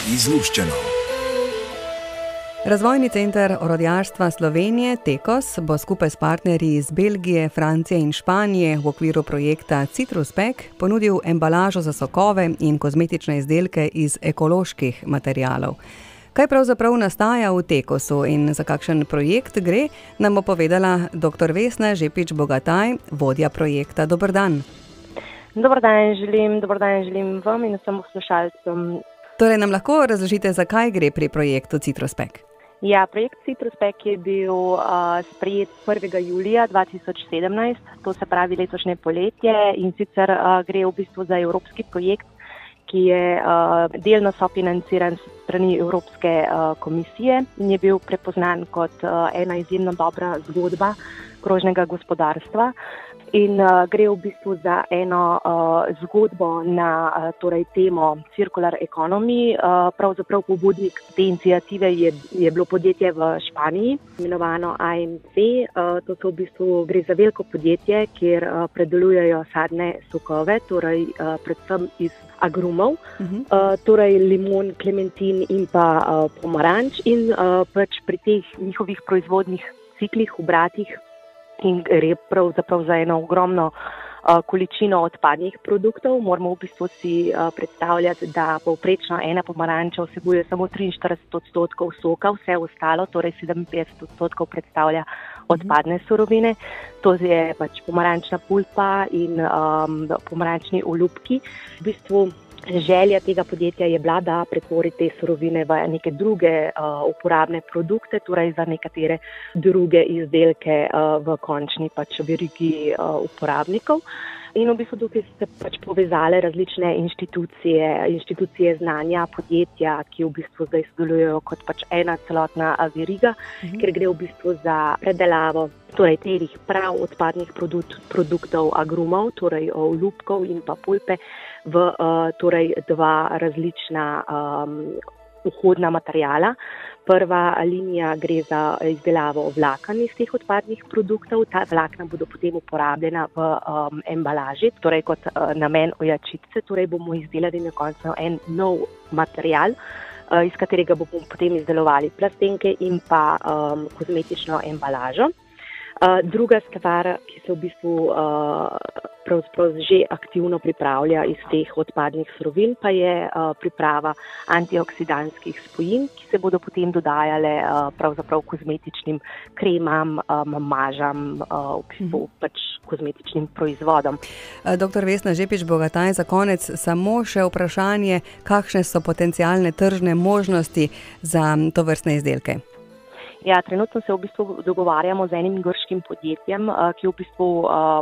Izluščeno. Razvojni center orodjarstva Slovenije TEKOS bo skupaj s partnerji iz Belgije, Francije in Španije v okviru projekta Citrus Pack ponudil embalažo za sokove in kozmetične izdelke iz ekoloških materialov. Kaj pravzaprav nastaja v TEKOS-u in za kakšen projekt gre, nam bo povedala dr. Vesna Žepič Bogataj, vodja projekta. Dober dan. Dober dan želim vam in vsem poslušalcem. Torej nam lahko razložite, zakaj gre pri projektu Citrus Pack? Ja, projekt Citrus Pack je bil sprejet 1. julija 2017, to se pravi letošnje poletje, in sicer gre v bistvu za evropski projekt, ki je delno sofinanciran s strani Evropske komisije in je bil prepoznan kot ena izjemno dobra zgodba krožnega gospodarstva. In gre v bistvu za eno zgodbo na temo Circular Economy. Pravzaprav pobudnik te iniciative je bilo podjetje v Španiji, imenovano AMC. To so v bistvu gre za veliko podjetje, kjer predelujejo sadne sokove, torej predvsem iz agrumov, torej limon, klementin in pa pomaranč. In pač pri teh njihovih proizvodnih ciklih, obratih, in gre pravzaprav za eno ogromno količino odpadnih produktov. Moramo v bistvu si predstavljati, da povprečno ena pomaranča vsebuje samo 43% soka, vse ostalo, torej 57% predstavlja odpadne surovine. To je pač pomarančna pulpa in pomarančni olupki. V bistvu želja tega podjetja je bila, da pretvori te surovine v neke druge uporabne produkte, torej za nekatere druge izdelke v končni verigi uporabnikov. In v bistvu tukaj se povezale različne inštitucije znanja, podjetja, ki v bistvu zdaj sodelujejo kot ena celotna veriga, ker gre v bistvu za predelavo teh prav odpadnih produktov agrumov, torej olupkov in pa pulpe, v dva različna vhodna materijala. Prva linija gre za izdelavo vlaken iz teh odpadnih produktov. Ta vlakna bodo potem uporabljena v embalaži, torej kot namen ojačitve. Torej bomo izdelali na koncu en nov material, iz katerega bomo potem izdelovali plastenke in pa kozmetično embalažo. Druga stvar, ki se v bistvu že aktivno pripravlja iz teh odpadnih surovin, pa je priprava antioksidantskih spojin, ki se bodo potem dodajale pravzaprav kozmetičnim kremam, mažam, v bistvu kozmetičnim proizvodom. Dr. Vesna Žepič Bogataj, za konec samo še vprašanje, kakšne so potencialne tržne možnosti za tovrstne izdelke? Ja, trenutno se v bistvu dogovarjamo z enim grškim podjetjem, ki v bistvu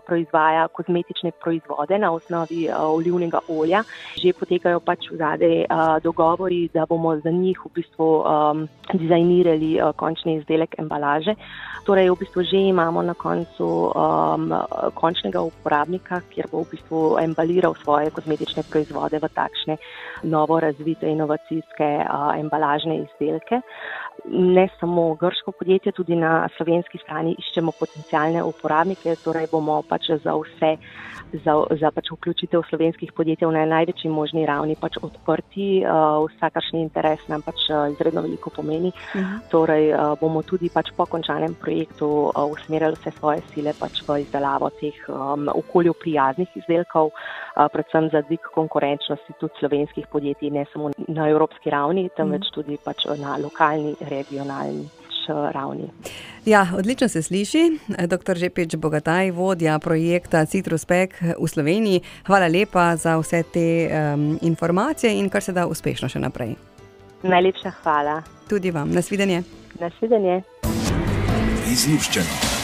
proizvaja kozmetične proizvode na osnovi olivnega olja. Že potekajo zadaj dogovori, da bomo za njih v bistvu dizajnirali končni izdelek embalaže. Torej v bistvu že imamo na koncu končnega uporabnika, kjer bo v bistvu embaliral svoje kozmetične proizvode v takšne novo razvite inovacijske embalažne izdelke. Ne samo grško podjetje, tudi na slovenski strani iščemo potencialne uporabnike, torej bomo za vključitev slovenskih podjetij na največji možni ravni odprti. Vsakršni interes nam izredno veliko pomeni. Torej bomo tudi po končanem projektu usmerjali vse svoje sile v izdelavo teh okolju prijaznih izdelkov, predvsem za dvig konkurenčnosti tudi slovenskih podjetij, ne samo na evropski ravni, temveč tudi na lokalni, regionalni ravni. Ja, odlično se sliši. Dr. Žepič Bogataj, vodja projekta Citrus Pack v Sloveniji. Hvala lepa za vse te informacije in kar se da uspešno še naprej. Najlepša hvala. Tudi vam. Nasvidenje. Nasvidenje. Izluščeno.